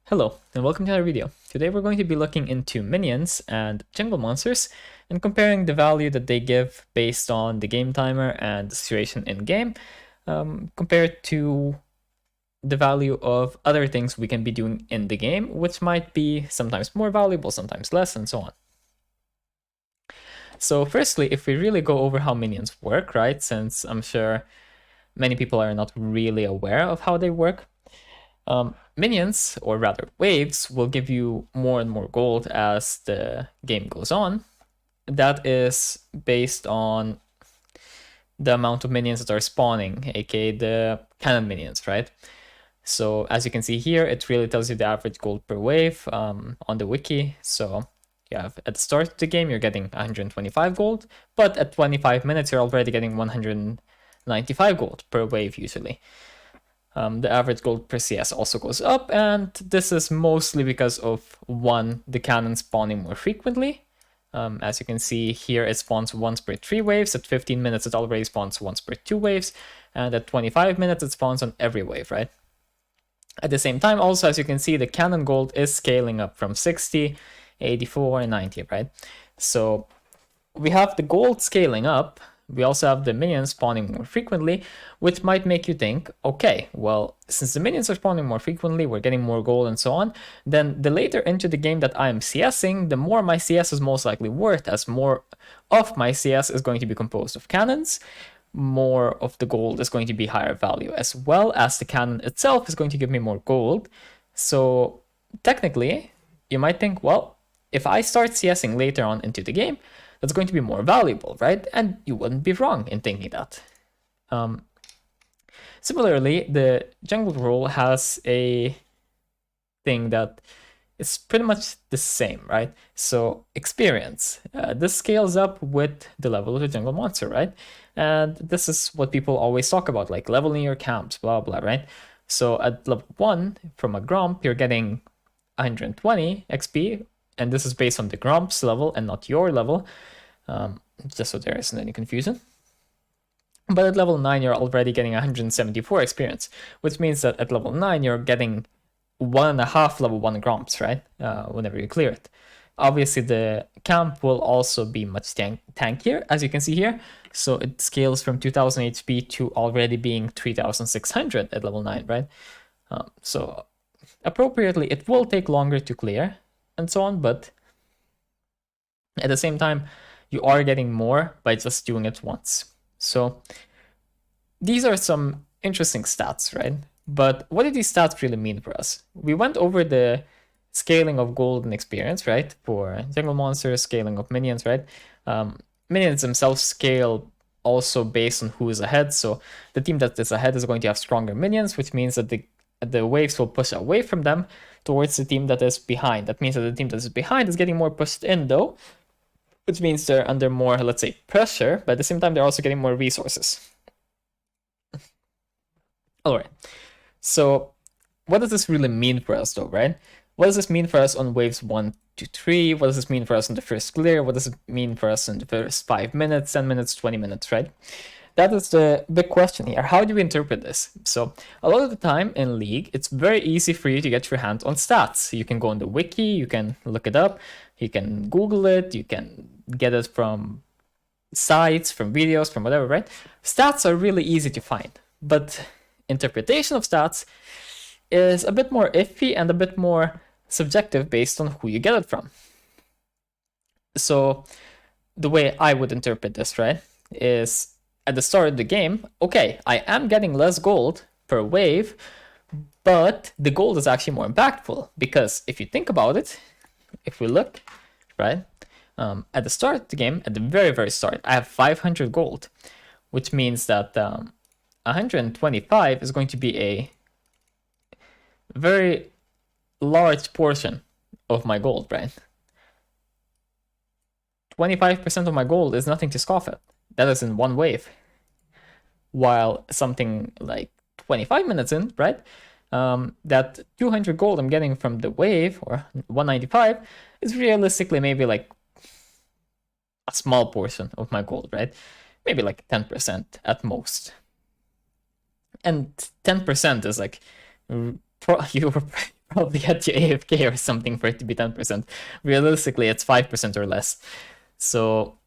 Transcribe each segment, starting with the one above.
Hello, and welcome to another video. Today we're going to be looking into minions and jungle monsters and comparing the value that they give based on the game timer and the situation in game compared to the value of other things we can be doing in the game, which might be sometimes more valuable, sometimes less, and so on. So firstly, if we really go over how minions work, right, since I'm sure many people are not really aware of how they work, minions, or rather waves, will give you more and more gold as the game goes on. That is based on the amount of minions that are spawning, aka the cannon minions, right? So as you can see here, it really tells you the average gold per wave on the wiki. So you have at the start of the game, you're getting 125 gold, but at 25 minutes, you're already getting 195 gold per wave usually. The average gold per CS also goes up, and this is mostly because of, one, the cannon spawning more frequently. As you can see here, it spawns once per 3 waves. At 15 minutes, it already spawns once per 2 waves. And at 25 minutes, it spawns on every wave, right? At the same time, also, as you can see, the cannon gold is scaling up from 60, 84, and 90, right? So we have the gold scaling up. We also have the minions spawning more frequently, which might make you think, okay, well, since the minions are spawning more frequently, we're getting more gold and so on, then the later into the game that I'm CSing, the more my CS is most likely worth, as more of my CS is going to be composed of cannons, more of the gold is going to be higher value, as well as the cannon itself is going to give me more gold. So technically, you might think, well, if I start CSing later on into the game, that's going to be more valuable, right? And you wouldn't be wrong in thinking that. Similarly, the jungle role has a thing that is pretty much the same, right? So experience. This scales up with the level of the jungle monster, right? And this is what people always talk about, like leveling your camps, blah, blah, right? So at level 1, from a Gromp, you're getting 120 XP, and this is based on the Gromp's level and not your level, just so there isn't any confusion. But at level 9, you're already getting 174 experience, which means that at level 9, you're getting 1.5 level 1 Gromps, right? Whenever you clear it. Obviously, the camp will also be much tankier, as you can see here. So it scales from 2000 HP to already being 3600 at level 9, right? So appropriately, it will take longer to clear and so on, but at the same time, you are getting more by just doing it once. So these are some interesting stats, right? But what do these stats really mean for us? We went over the scaling of gold and experience, right? For jungle monsters, scaling of minions, right? Minions themselves scale also based on who is ahead. So the team that is ahead is going to have stronger minions, which means that the waves will push away from them towards the team that is behind. That means that the team that is behind is getting more pushed in, though, which means they're under more, let's say, pressure, but at the same time, they're also getting more resources. All right. So what does this really mean for us, though, right? What does this mean for us on waves 1 to 3? What does this mean for us in the first clear? What does it mean for us in the first 5 minutes, 10 minutes, 20 minutes, right? That is the big question here. How do we interpret this? So a lot of the time in League, it's very easy for you to get your hands on stats. You can go on the wiki, you can look it up, you can Google it, you can get it from sites, from videos, from whatever, right? Stats are really easy to find, but interpretation of stats is a bit more iffy and a bit more subjective based on who you get it from. So the way I would interpret this, right, is at the start of the game, okay, I am getting less gold per wave, but the gold is actually more impactful, because if you think about it, if we look, right, at the start of the game, at the very, very start, I have 500 gold, which means that 125 is going to be a very large portion of my gold, right? 25% of my gold is nothing to scoff at. That is in one wave. While something like 25 minutes in, right? That 200 gold I'm getting from the wave, or 195, is realistically maybe like a small portion of my gold, right? Maybe like 10% at most. And 10% is like, you're probably had you AFK or something for it to be 10%. Realistically, it's 5% or less. So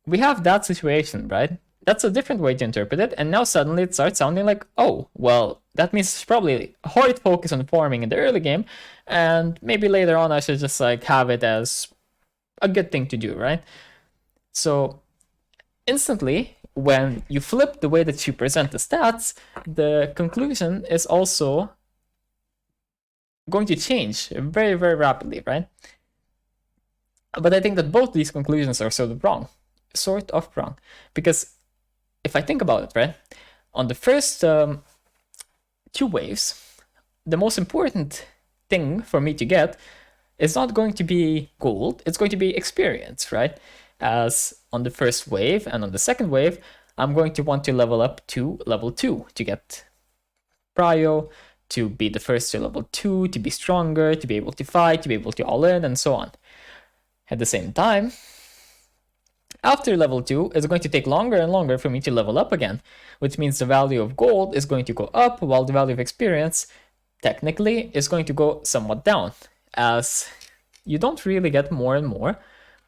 we have that situation, right? That's a different way to interpret it. And now suddenly it starts sounding like, oh, well, that means it's probably a hard focus on farming in the early game. And maybe later on I should just like have it as a good thing to do, right? So instantly, when you flip the way that you present the stats, the conclusion is also going to change very, very rapidly, right? But I think that both these conclusions are sort of wrong. Because if I think about it, right, on the first 2 waves, the most important thing for me to get is not going to be gold, it's going to be experience, right? As on the first wave and on the second wave, I'm going to want to level up to level 2 to get prio, to be the first to level 2, to be stronger, to be able to fight, to be able to all in, and so on. At the same time, after level 2, it's going to take longer and longer for me to level up again, which means the value of gold is going to go up, while the value of experience, technically, is going to go somewhat down, as you don't really get more and more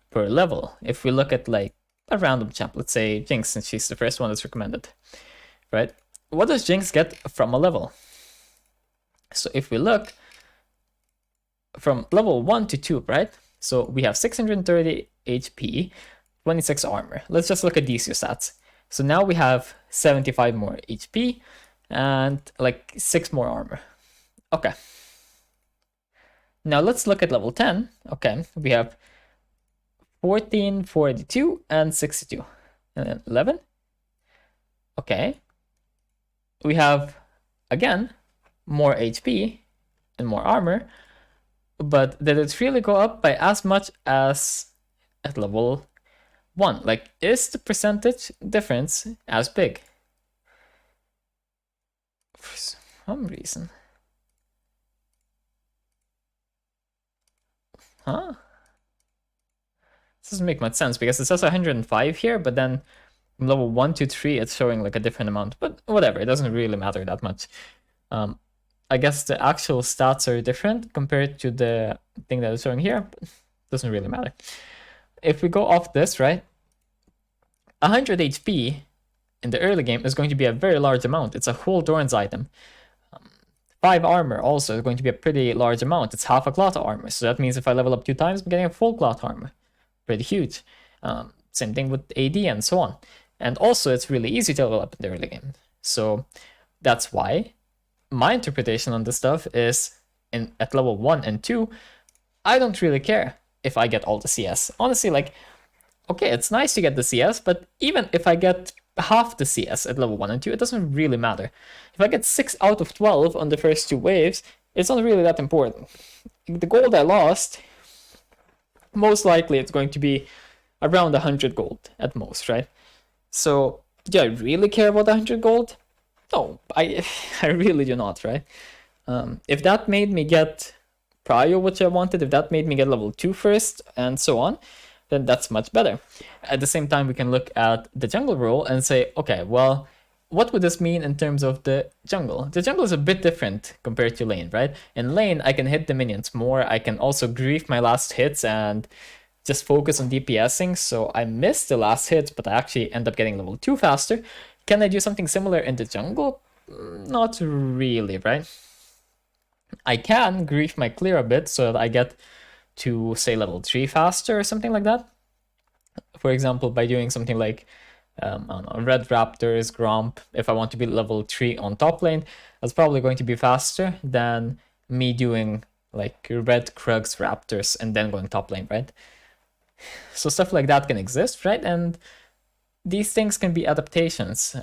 per level. If we look at like a random champ, let's say Jinx, since she's the first one that's recommended, right? What does Jinx get from a level? So if we look from level 1 to 2, right? So we have 630 HP, 26 armor. Let's just look at these two stats. So now we have 75 more HP and like 6 more armor. Okay. Now let's look at level 10. Okay, we have 14, 42, and 62. And then 11. Okay. We have, again, more HP and more armor. But did it really go up by as much as at level 1? Like, is the percentage difference as big? For some reason. Huh? This doesn't make much sense because it says 105 here, but then from level 1 to 3 it's showing like a different amount. But whatever, it doesn't really matter that much. I guess the actual stats are different compared to the thing that is showing here, but it doesn't really matter. If we go off this, right, 100 HP in the early game is going to be a very large amount. It's a whole Doran's item. 5 armor also is going to be a pretty large amount. It's half a cloth armor, so that means if I level up 2 times, I'm getting a full cloth armor. Pretty huge. Same thing with AD and so on. And also, it's really easy to level up in the early game. So that's why my interpretation on this stuff is at level 1 and 2, I don't really care if I get all the CS. Honestly, like, okay, it's nice to get the CS, but even if I get half the CS at level 1 and 2, it doesn't really matter. If I get 6 out of 12 on the first 2 waves, it's not really that important. The gold I lost, most likely it's going to be around 100 gold at most, right? So, do I really care about 100 gold? No, I really do not, right? If that made me get prio, which I wanted, if that made me get level 2 first, and so on, then that's much better. At the same time, we can look at the jungle role and say, okay, well, what would this mean in terms of the jungle? The jungle is a bit different compared to lane, right? In lane, I can hit the minions more. I can also grief my last hits and just focus on DPSing, so I miss the last hits, but I actually end up getting level 2 faster. Can I do something similar in the jungle? Not really, right? I can grief my clear a bit so that I get to, say, level 3 faster or something like that. For example, by doing something like, I don't know, Red Raptors, Gromp. If I want to be level 3 on top lane, that's probably going to be faster than me doing like Red Krugs, Raptors, and then going top lane, right? So stuff like that can exist, right? And these things can be adaptations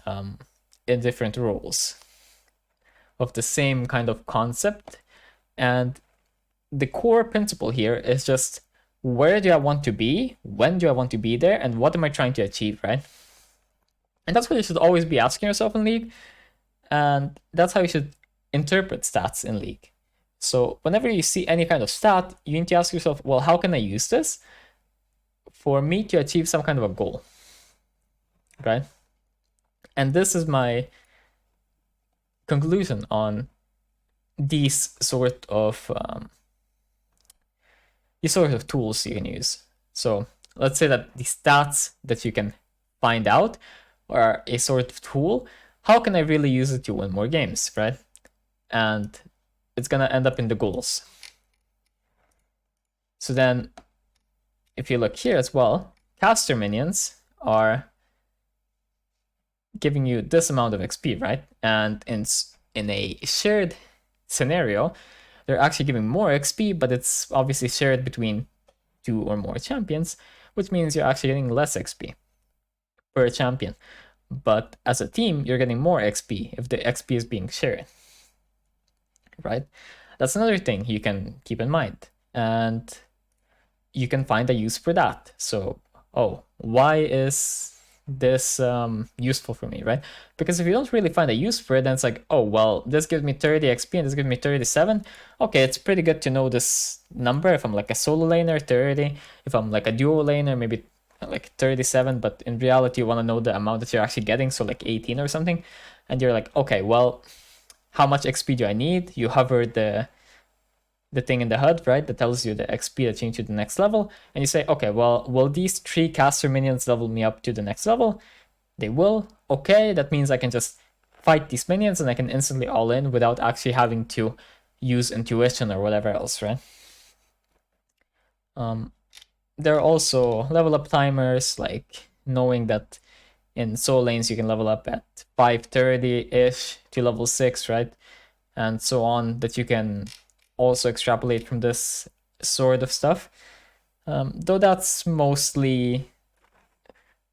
in different roles of the same kind of concept. And the core principle here is just, where do I want to be? When do I want to be there? And what am I trying to achieve, right? And that's what you should always be asking yourself in League. And that's how you should interpret stats in League. So whenever you see any kind of stat, you need to ask yourself, well, how can I use this for me to achieve some kind of a goal, right? And this is my conclusion on these sort of tools you can use. So let's say that the stats that you can find out are a sort of tool. How can I really use it to win more games, right? And it's gonna end up in the goals. So then if you look here as well, caster minions are giving you this amount of XP, right? And in a shared scenario, they're actually giving more XP, but it's obviously shared between 2 or more champions, which means you're actually getting less XP per champion. But as a team, you're getting more XP if the XP is being shared, right? That's another thing you can keep in mind. And you can find a use for that. So, oh, why is this useful for me, right? Because if you don't really find a use for it, then it's like, oh, well, this gives me 30 XP and this gives me 37. Okay, it's pretty good to know this number. If I'm like a solo laner, 30. If I'm like a duo laner, maybe like 37. But in reality, you want to know the amount that you're actually getting, so like 18 or something. And you're like, okay, well, how much XP do I need? You hover the thing in the HUD, right, that tells you the XP that you need to the next level, and you say, okay, well, will these 3 caster minions level me up to the next level? They will. Okay, that means I can just fight these minions and I can instantly all in without actually having to use intuition or whatever else, right? There are also level up timers, like knowing that in soul lanes you can level up at 530-ish to level 6, right? And so on, that you can also extrapolate from this sort of stuff. Though that's mostly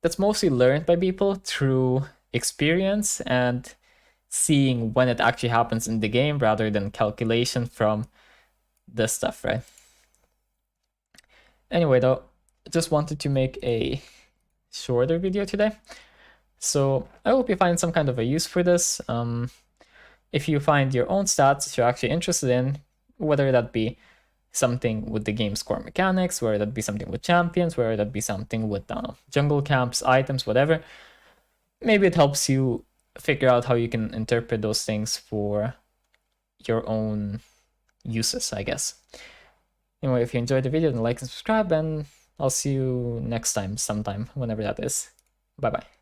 learned by people through experience and seeing when it actually happens in the game rather than calculation from this stuff, right? Anyway, though, I just wanted to make a shorter video today. So I hope you find some kind of a use for this. If you find your own stats that you're actually interested in, whether that be something with the game's core mechanics, whether that be something with champions, whether that be something with jungle camps, items, whatever, maybe it helps you figure out how you can interpret those things for your own uses, I guess. Anyway, if you enjoyed the video, then like and subscribe, and I'll see you next time, sometime, whenever that is. Bye-bye.